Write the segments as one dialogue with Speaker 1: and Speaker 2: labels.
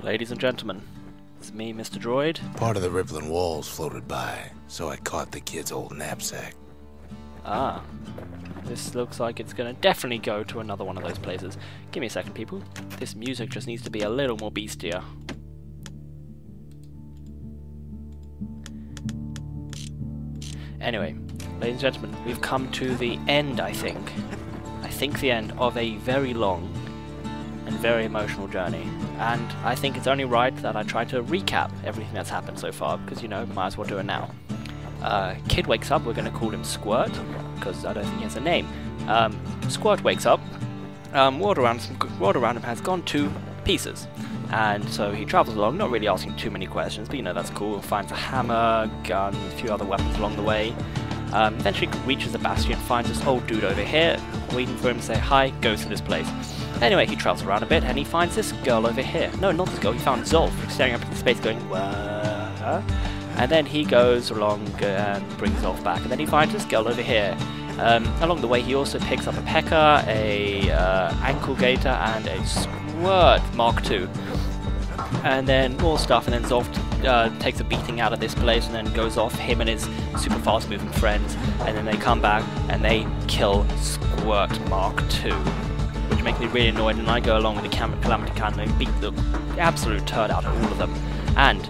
Speaker 1: Ladies and gentlemen, it's me, Mr. Droid.
Speaker 2: Part of the rippling walls floated by, so I caught the kid's old knapsack.
Speaker 1: Ah, this looks like it's gonna definitely go to another one of those places. Give me a second, people. This music just needs to be a little more beastier. Anyway, ladies and gentlemen, we've come to the end, I think. I think the end of a very long and very emotional journey. And I think it's only right that I try to recap everything that's happened so far, because, you know, might as well do it now. Kid wakes up, we're going to call him Squirt, because I don't think he has a name. Squirt wakes up, world around him has gone to pieces. And so he travels along, not really asking too many questions, but you know, that's cool. Finds a hammer, gun, a few other weapons along the way. Eventually reaches the Bastion, finds this old dude over here, waiting for him to say hi, goes to this place. Anyway, he travels around a bit, and he finds this girl over here. No, not this girl, he found Zolf, staring up into space going, what? And then he goes along and brings Zolf back, and then he finds this girl over here. Along the way, he also picks up a P.E.K.K.A, a Ankle Gator, and a Squirt Mark II. And then more stuff, and then Zolf takes a beating out of this place and then goes off, him and his super fast moving friends, and then they come back and they kill Squirt Mark II, which makes me really annoyed, and I go along with the Calamity Cannon and beat the absolute turd out of all of them. And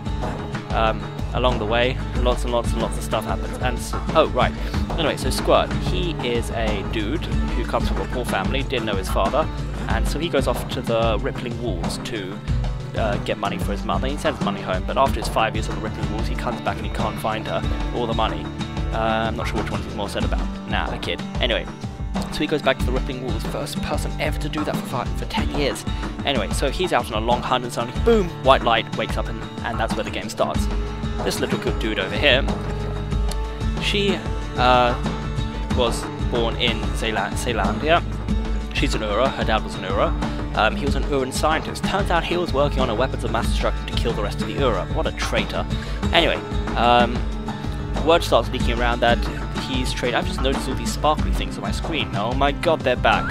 Speaker 1: along the way, lots and lots and lots of stuff happens. And oh right, anyway, so Squirt, he is a dude who comes from a poor family, didn't know his father, and so he goes off to the Rippling Walls to get money for his mother. He sends money home, but after his 5 years on the Rippling Walls, he comes back and he can't find her or the money. I'm not sure which one he's more sad about. Nah, a kid. Anyway, so he goes back to the Rippling Walls, first person ever to do that for 10 years. Anyway, so he's out on a long hunt and suddenly, boom, white light, wakes up, and that's where the game starts. This little good dude over here, she was born in Zealandia. She's an Ura, her dad was an Ura. He was an Uran scientist. Turns out he was working on a weapons of mass destruction to kill the rest of the Ura. What a traitor. Anyway, word starts leaking around that he's traitor. I've just noticed all these sparkly things on my screen. Oh my god, they're back.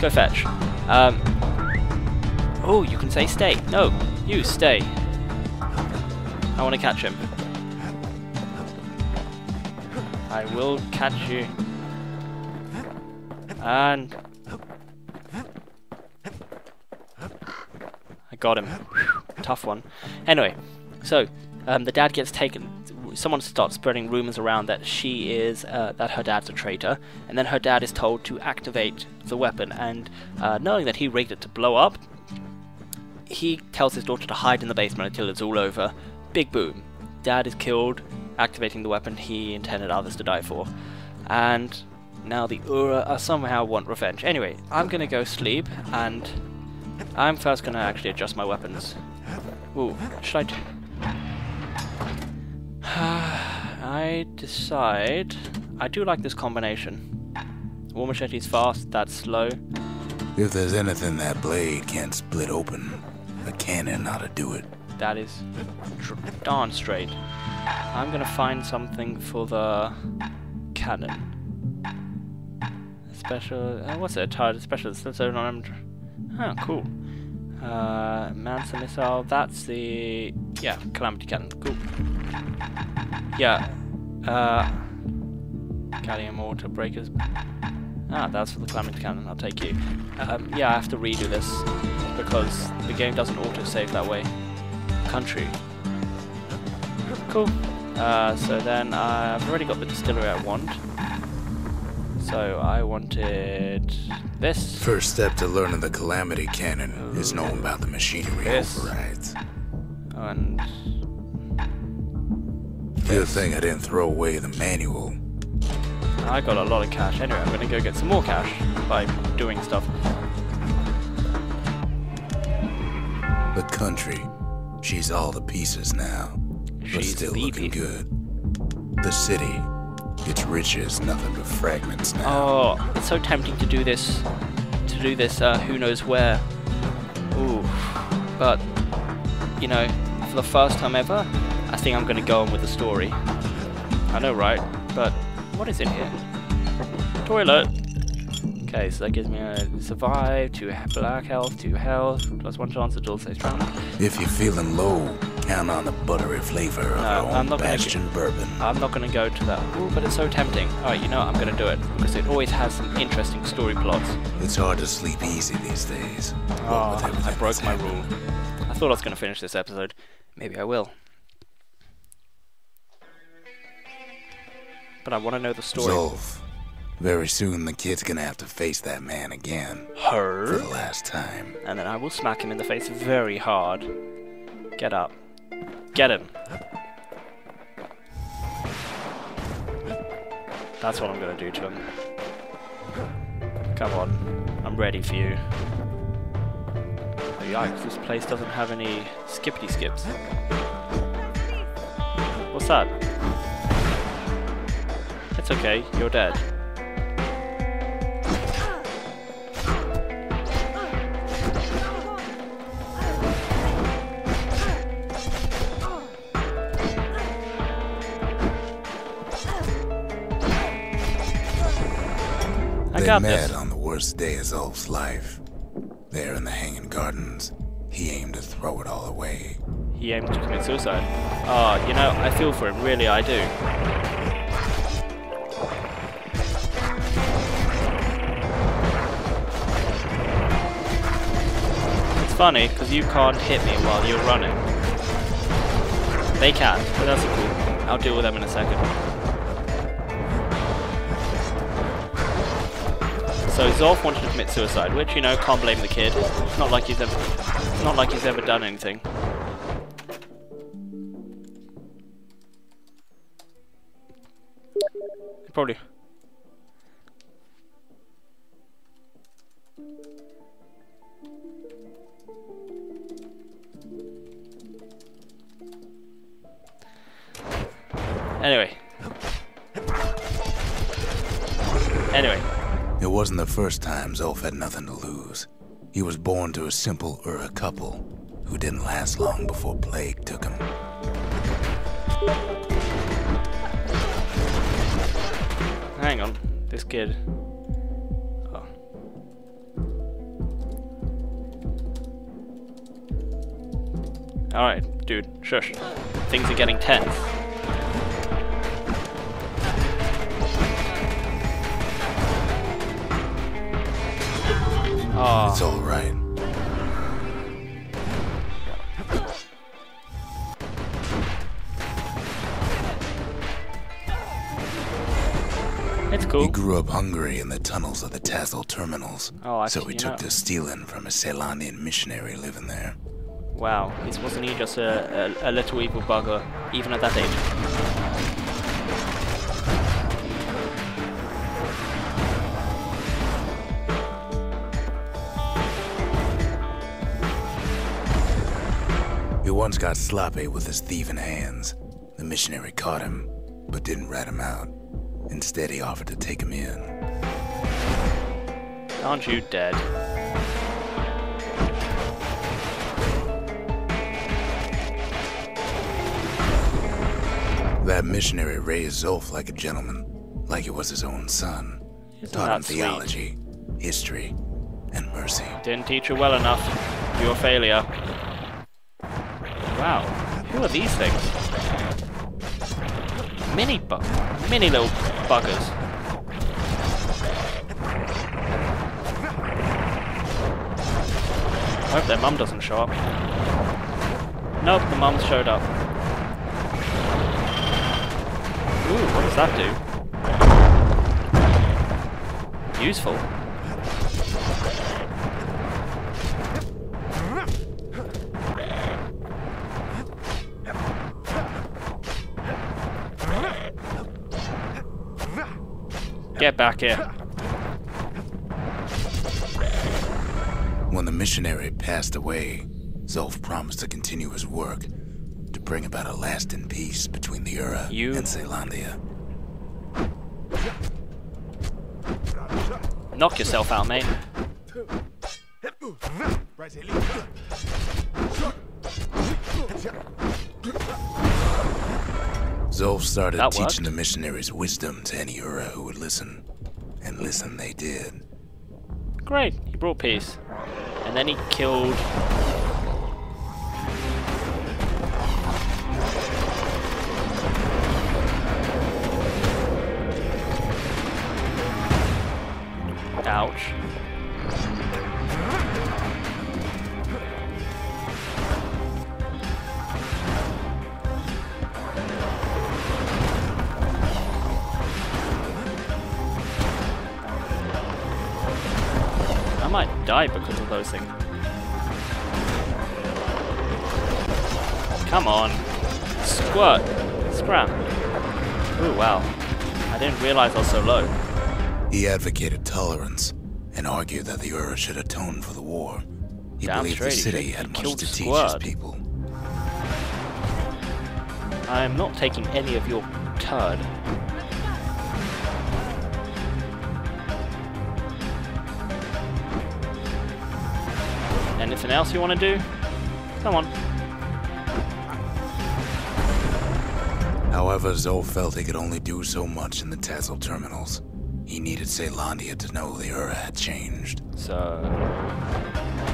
Speaker 1: Go fetch. Oh, you can say stay. No, you stay. I want to catch him. I will catch you. And I got him. Tough one. Anyway, so the dad gets taken. Someone starts spreading rumors around that she is that her dad's a traitor, and then her dad is told to activate the weapon. And knowing that he rigged it to blow up, he tells his daughter to hide in the basement until it's all over. Big boom. Dad is killed, activating the weapon he intended others to die for. And now the Ura somehow want revenge. Anyway, I'm gonna go sleep, and I'm first gonna actually adjust my weapons. Ooh, should I do? I decide I do like this combination. War machete's fast, that's slow.
Speaker 2: If there's anything that blade can't split open, a cannon ought to do it.
Speaker 1: That is darn straight. I'm gonna find something for the cannon. Special, what's it? Special, oh, cool. Manson missile, that's the, yeah, Calamity Cannon, cool. Yeah, Gallium mortar breakers. Ah, that's for the Calamity Cannon, I'll take you. Yeah, I have to redo this, because the game doesn't auto-save that way. Country. Cool. So then, I've already got the distillery I want. So I wanted this.
Speaker 2: First step to learning the Calamity Cannon is knowing about the machinery overrides.
Speaker 1: And
Speaker 2: good thing I didn't throw away the manual.
Speaker 1: I got a lot of cash. Anyway, I'm gonna go get some more cash by doing stuff.
Speaker 2: The country, she's all the pieces now, but still looking good. The city, its riches, nothing but fragments now.
Speaker 1: Oh, it's so tempting to do this, who knows where. Ooh, but, you know, for the first time ever, I think I'm gonna go on with the story. I know, right? But, what is in here? Toilet. Okay, so that gives me a survive, 2 black health, 2 health, +1 chance to dual stay strong.
Speaker 2: If you're feeling low, count on the buttery flavor of our own Bastion bourbon.
Speaker 1: I'm not going to go to that. Ooh, but it's so tempting. Alright, you know what? I'm going to do it. Because it always has some interesting story plots.
Speaker 2: It's hard to sleep easy these days.
Speaker 1: Oh, I broke my rule. I thought I was going to finish this episode. Maybe I will. But I want to know the story.
Speaker 2: Zolf, very soon the kid's gonna have to face that man again.
Speaker 1: Her?
Speaker 2: For the last time.
Speaker 1: And then I will smack him in the face very hard. Get up. Get him. That's what I'm gonna do to him. Come on. I'm ready for you. Oh, yikes, this place doesn't have any skippity skips. What's that? It's okay, you're dead.
Speaker 2: They met on the worst day of Zolf's life. There in the Hanging Gardens, he aimed to throw it all away.
Speaker 1: He aimed to commit suicide. Oh, you know, I feel for him, really I do. It's funny, because you can't hit me while you're running. They can, but that's cool. I'll deal with them in a second. So Zolf wanted to commit suicide, which, you know, can't blame the kid. It's not like he's ever done anything. Probably. Anyway.
Speaker 2: It wasn't the first time Zolf had nothing to lose. He was born to a simple Ura couple who didn't last long before plague took him.
Speaker 1: Hang on, this kid. Oh. Alright, dude, shush. Things are getting tense. Oh.
Speaker 2: It's all right.
Speaker 1: It's cool.
Speaker 2: He grew up hungry in the tunnels of the Tassel terminals, so he took
Speaker 1: to
Speaker 2: to stealing from a Ceylonian missionary living there.
Speaker 1: Wow, wasn't he just a little evil bugger, even at that age?
Speaker 2: He once got sloppy with his thieving hands. The missionary caught him, but didn't rat him out. Instead, he offered to take him in.
Speaker 1: Aren't you dead?
Speaker 2: That missionary raised Zolf like a gentleman, like he was his own son. Taught him theology, history, and mercy.
Speaker 1: Didn't teach you well enough. You're a failure. Wow, who are these things? Mini little buggers. I hope their mum doesn't show up. Nope, the mum showed up. Ooh, what does that do? Useful. Get back here.
Speaker 2: When the missionary passed away, Zolf promised to continue his work to bring about a lasting peace between the Ura and Ceylondia.
Speaker 1: Knock yourself out, mate.
Speaker 2: Zolf started teaching the missionaries wisdom to any Ura who would listen. And listen they did.
Speaker 1: Great, he brought peace. And then he killed... Ouch. I might die because of those things. Come on. Squirt. Scram. Ooh, wow. I didn't realize I was so low.
Speaker 2: He advocated tolerance and argued that the Ura should atone for the war. He believed the city had much to teach his people.
Speaker 1: I am not taking any of your turd. Anything else you want to do? Come on.
Speaker 2: However, Zolf felt he could only do so much in the Tassel terminals. He needed Caelondia to know the Ura had changed.
Speaker 1: So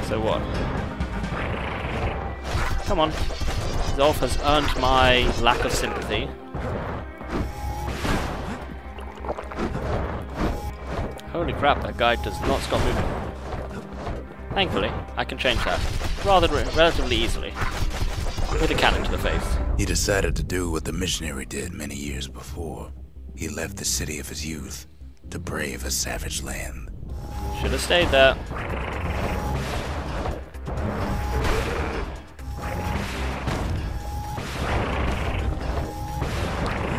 Speaker 1: what? Come on. Zolf has earned my lack of sympathy. Holy crap, that guy does not stop moving. Thankfully, I can change that relatively easily. With a cannon to the face.
Speaker 2: He decided to do what the missionary did many years before. He left the city of his youth to brave a savage land.
Speaker 1: Should have stayed there.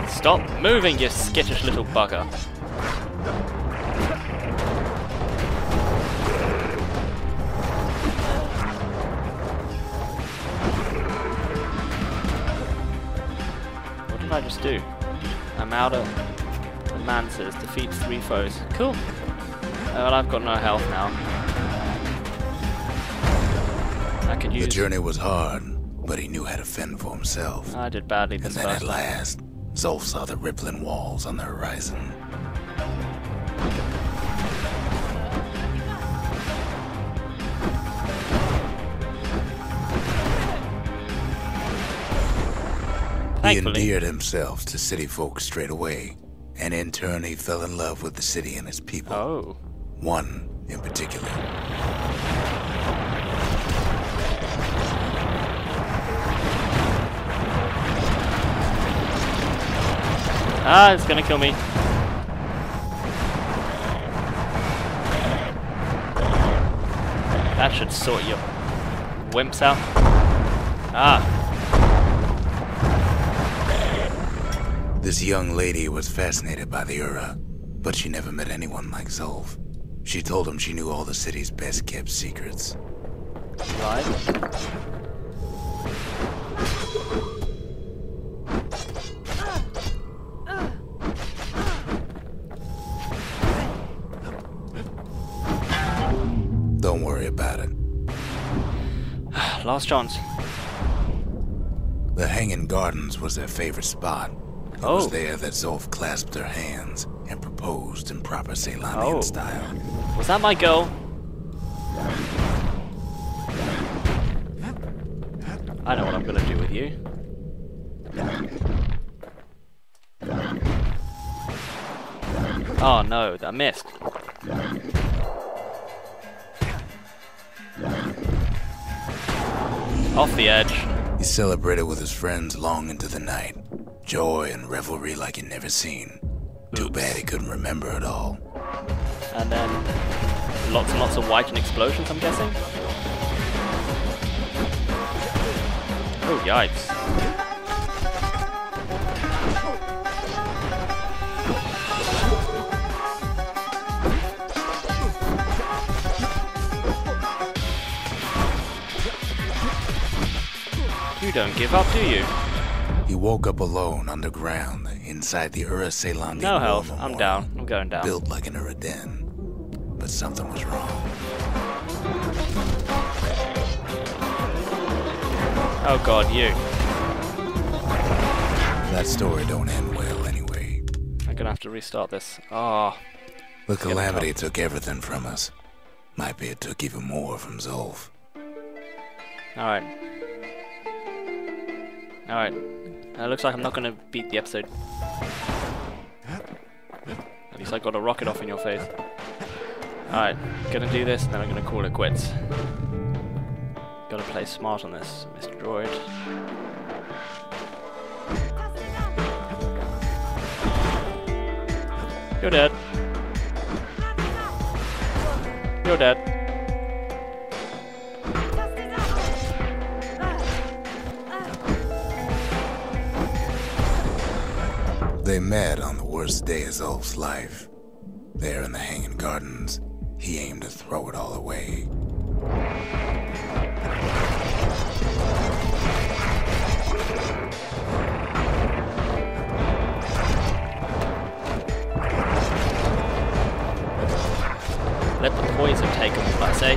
Speaker 1: Stop moving, you skittish little bugger. What did I just do? I'm out of... The man says defeat 3 foes. Cool. Well, I've got no health now. I could use...
Speaker 2: The journey was hard, but he knew how to fend for himself.
Speaker 1: I did badly this
Speaker 2: And then at last, Zolf saw the rippling walls on the horizon. He endeared himself to city folk straight away, and in turn he fell in love with the city and its people.
Speaker 1: Oh.
Speaker 2: One in particular.
Speaker 1: Ah, it's gonna kill me. That should sort your wimps out. Ah.
Speaker 2: This young lady was fascinated by the Ura, but she never met anyone like Zolf. She told him she knew all the city's best kept secrets.
Speaker 1: Right.
Speaker 2: Don't worry about it.
Speaker 1: Last chance.
Speaker 2: The Hanging Gardens was their favorite spot. It was there that Zolf clasped her hands and proposed in proper Caelondian style.
Speaker 1: Was that my girl? I know what I'm gonna do with you. Oh no, I missed. Off the edge.
Speaker 2: He celebrated with his friends long into the night. Joy and revelry like he'd never seen. Too bad he couldn't remember it all.
Speaker 1: And then lots and lots of white and explosions, I'm guessing? Oh, yikes. You don't give up, do you?
Speaker 2: He woke up alone underground inside the Ura Caelondian
Speaker 1: No health.
Speaker 2: War
Speaker 1: I'm
Speaker 2: Memorial,
Speaker 1: down. I'm going down.
Speaker 2: Built like an Ura den. But something was wrong.
Speaker 1: Oh god, you.
Speaker 2: That story don't end well anyway.
Speaker 1: I'm gonna have to restart this. Oh.
Speaker 2: The calamity took everything from us. Might be it took even more from Zolf.
Speaker 1: Alright. Alright. Looks like I'm not gonna beat the episode. At least I got a rocket off in your face. Alright, gonna do this, and then I'm gonna call it quits. Gotta play smart on this, Mr. Droid. You're dead. You're dead.
Speaker 2: They met on the worst day of Zolf's life. There in the Hanging Gardens, he aimed to throw it all away.
Speaker 1: Let the poison take him, I say.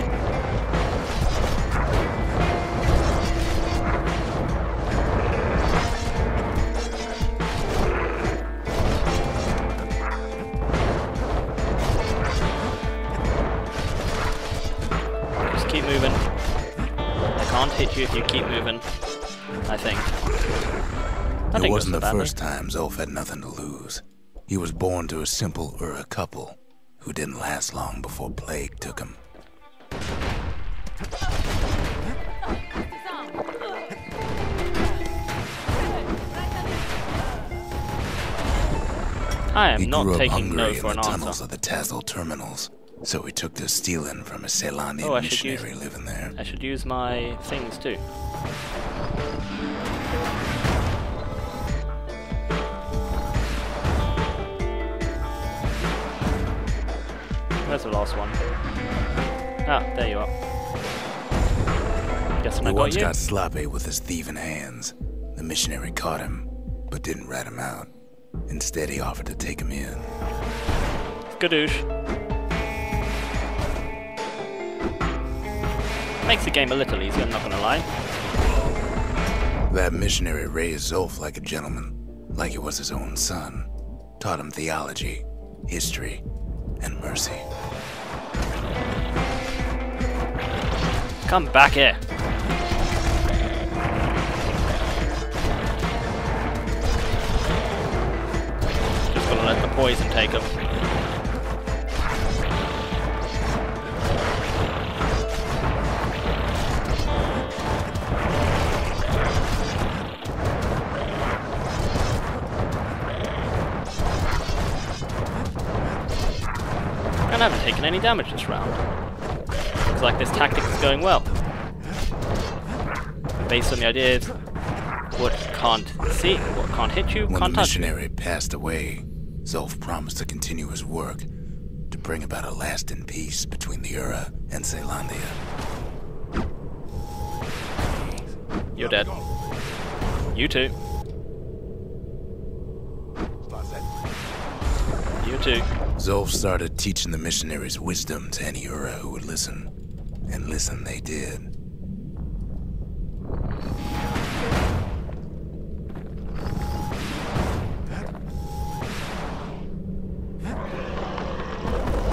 Speaker 1: Just keep moving. They can't hit you if you keep moving, I think.
Speaker 2: It wasn't the first time Zolf had nothing to lose. He was born to a simple Ura couple who didn't last long before plague took him.
Speaker 1: I am not taking no for an answer.
Speaker 2: He grew up hungry in the tunnels of the Tazal terminals, so he took to stealing from a Ceylonian missionary living there.
Speaker 1: I should use my things too. Where's the last one? Ah, there you are. Guessing I got you.
Speaker 2: He once got sloppy with his thieving hands. The missionary caught him, but didn't rat him out. Instead, he offered to take him in.
Speaker 1: Skadoosh. Makes the game a little easier, I'm not gonna lie.
Speaker 2: That missionary raised Zolf like a gentleman, like he was his own son. Taught him theology, history, and mercy.
Speaker 1: Come back here. Just gotta let the poison take him. I haven't taken any damage this round. Looks like this tactic is going well. Based on the idea of what can't see, what can't hit you,
Speaker 2: can't touch you. When the missionary passed away, Zolf promised to continue his work to bring about a lasting peace between the Ura and Caelondia.
Speaker 1: You're dead. You too. You too.
Speaker 2: Zolf started teaching the missionaries wisdom to any Ura who would listen. And listen they did.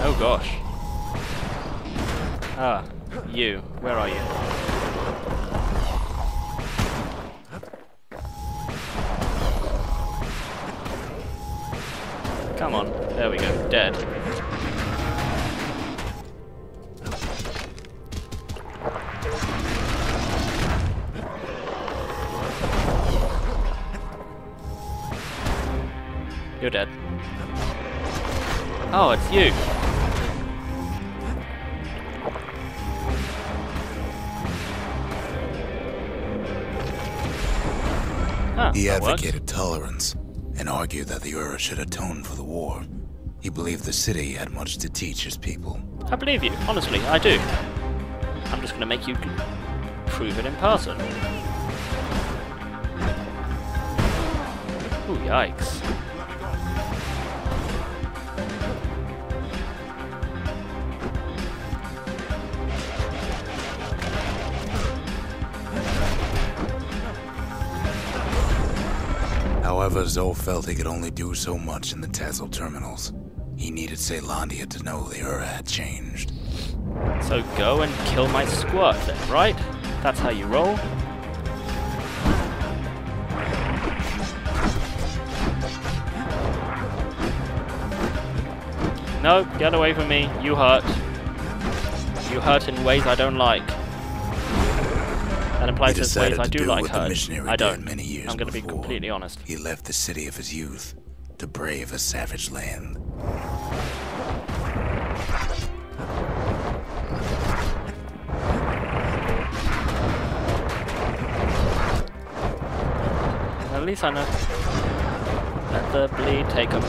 Speaker 1: Oh gosh. Ah, you. Where are you? Come on. There we go. Dead. You're dead. Oh, it's you. Ah,
Speaker 2: he advocated tolerance and argued that the Ura should atone for the war. He believed the city had much to teach his people.
Speaker 1: I believe you. Honestly, I do. I'm just going to make you prove it in person. Ooh, yikes.
Speaker 2: However, Zolf felt he could only do so much in the Tazal terminals. He needed Caelondia to know the Ura had changed.
Speaker 1: So go and kill my squirt then, right? That's how you roll. No, get away from me. You hurt. You hurt in ways I don't like. That implies there's ways I do like hurt. I don't. I'm going to be completely honest.
Speaker 2: He left the city of his youth to brave a savage land.
Speaker 1: At least I know. Let the bleed take him.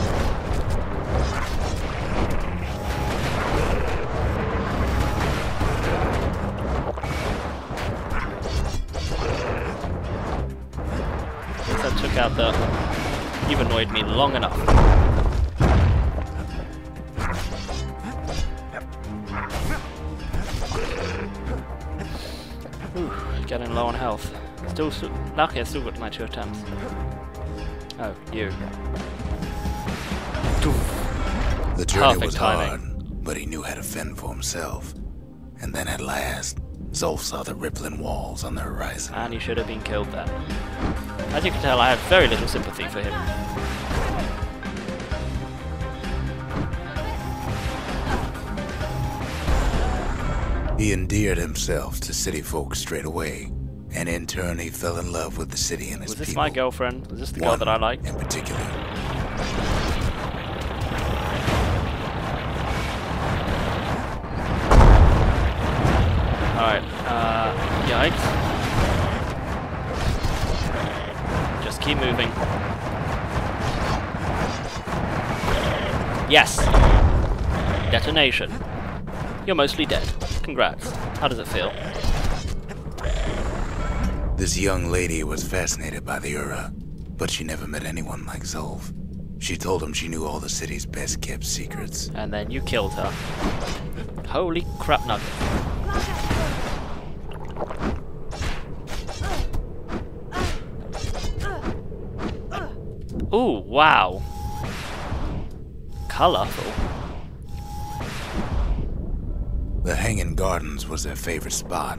Speaker 1: Took out the... You've annoyed me long enough. Ooh, getting low on health. Still lucky I still got my 2 attempts. Oh, you.
Speaker 2: The journey was hard, but he knew how to fend for himself. And then at last, Zolf saw the rippling walls on the horizon.
Speaker 1: And he should have been killed then. As you can tell, I have very little sympathy for him.
Speaker 2: He endeared himself to city folk straight away, and in turn he fell in love with the city and its people.
Speaker 1: Was this my girlfriend? Was this the girl that I liked?
Speaker 2: In particular.
Speaker 1: Alright, yikes. Just keep moving. Yes! Detonation. You're mostly dead. Congrats. How does it feel?
Speaker 2: This young lady was fascinated by the Ura, but she never met anyone like Zolf. She told him she knew all the city's best kept secrets.
Speaker 1: And then you killed her. Holy crap nugget. Ooh, wow. Colorful.
Speaker 2: The Hanging Gardens was their favorite spot.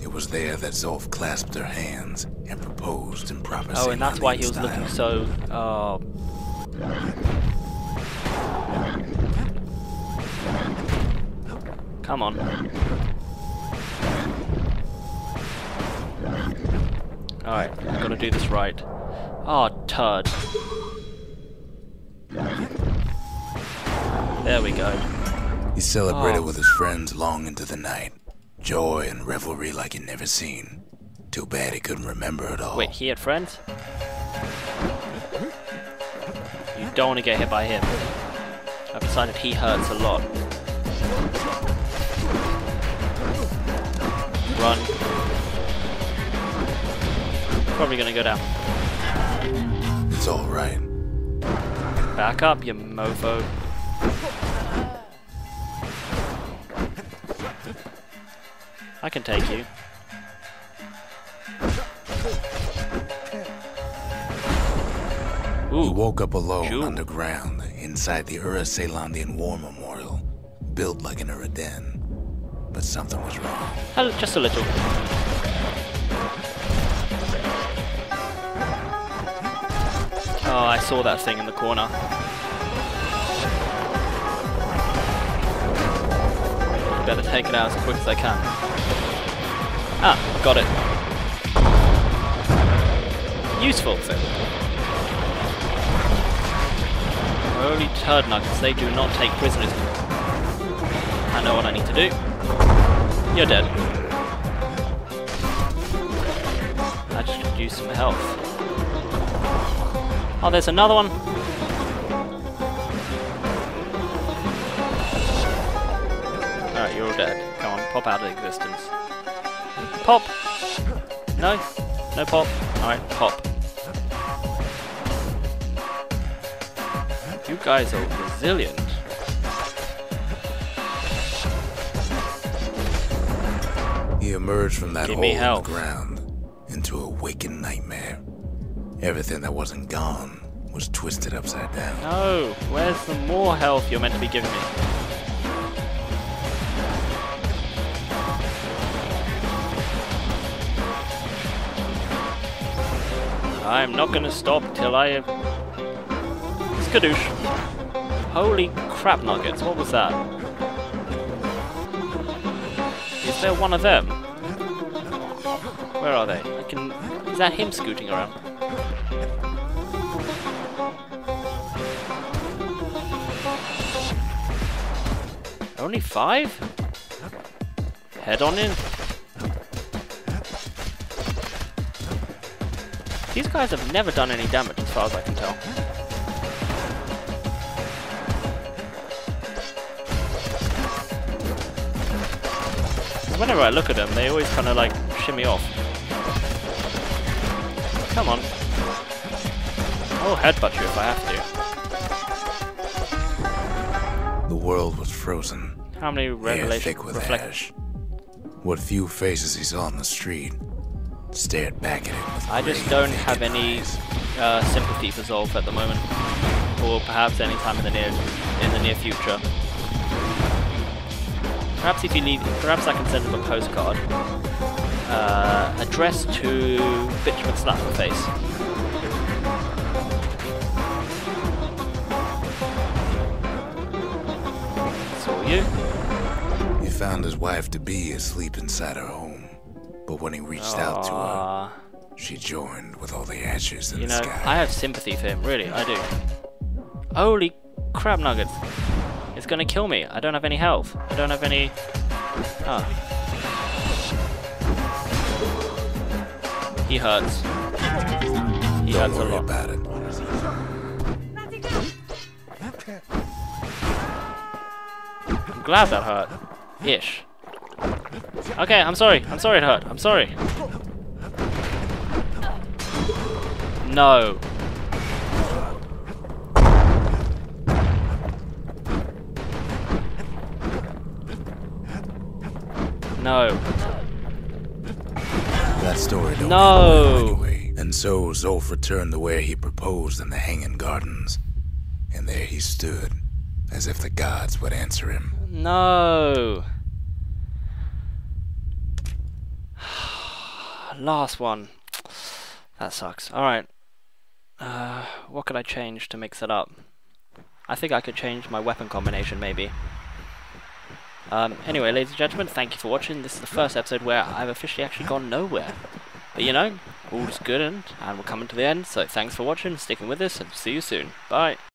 Speaker 2: It was there that Zolf clasped her hands and proposed in proper
Speaker 1: Oh, and that's why he was
Speaker 2: style.
Speaker 1: looking so... Come on. Alright, I've got to do this right. Oh, turd. There we go.
Speaker 2: He celebrated with his friends long into the night. Joy and revelry like he'd never seen. Too bad he couldn't remember it all.
Speaker 1: Wait, he had friends? You don't want to get hit by him. I've decided he hurts a lot. Run. Probably gonna go down.
Speaker 2: It's alright.
Speaker 1: Back up, you mofo. I can take you. Ooh.
Speaker 2: He woke up alone
Speaker 1: Jewel.
Speaker 2: underground inside the Ura Celandian War Memorial, built like an Ura den. But something was wrong.
Speaker 1: Just a little. Oh, I saw that thing in the corner. Better take it out as quick as I can. Ah, got it. Useful thing. Holy turd nuggets, they do not take prisoners. I know what I need to do. You're dead. I just could use some health. Oh, there's another one. Alright, you're all dead. Come on, pop out of existence. Pop! No? No pop? Alright, pop. You guys are resilient.
Speaker 2: He emerged from that hole in the
Speaker 1: health.
Speaker 2: ground into a waking nightmare. Everything that wasn't gone was twisted upside down.
Speaker 1: No, where's the more health you're meant to be giving me? I'm not gonna stop till I... Skadoosh. Holy crap nuggets, what was that? Is there one of them? Where are they? I can... Is that him scooting around? Only 5? Head on in. These guys have never done any damage as far as I can tell. Whenever I look at them, they always kind of like shimmy off. Come on. I'll headbutt you if I have to.
Speaker 2: The world was frozen.
Speaker 1: How many revelations reflect?
Speaker 2: What few faces he saw on the street stared back at him with
Speaker 1: I just don't have any sympathy for Zolf at the moment, or perhaps any time in the near future. Perhaps if you leave, perhaps I can send him a postcard addressed to Bitchman Slapperface. Saw you.
Speaker 2: He found his wife-to-be asleep inside her home, but when he reached out to her, she joined with all the ashes in the sky.
Speaker 1: I have sympathy for him, really, I do. Holy crab nuggets. It's gonna kill me. I don't have any health. I don't have any... Ah. He hurts. He hurts a lot.
Speaker 2: About it.
Speaker 1: I'm glad that hurt. Ish. Okay, I'm sorry. I'm sorry it hurt. I'm sorry. No. No.
Speaker 2: That story don't
Speaker 1: No.
Speaker 2: Anyway. And so Zolf returned to where he proposed in the Hanging Gardens. And there he stood, as if the gods would answer him.
Speaker 1: No. Last one. That sucks. Alright. What could I change to mix it up? I think I could change my weapon combination, maybe. Anyway, ladies and gentlemen, thank you for watching. This is the first episode where I've officially actually gone nowhere. But you know, all's good and we're coming to the end, so thanks for watching, sticking with us, and see you soon. Bye.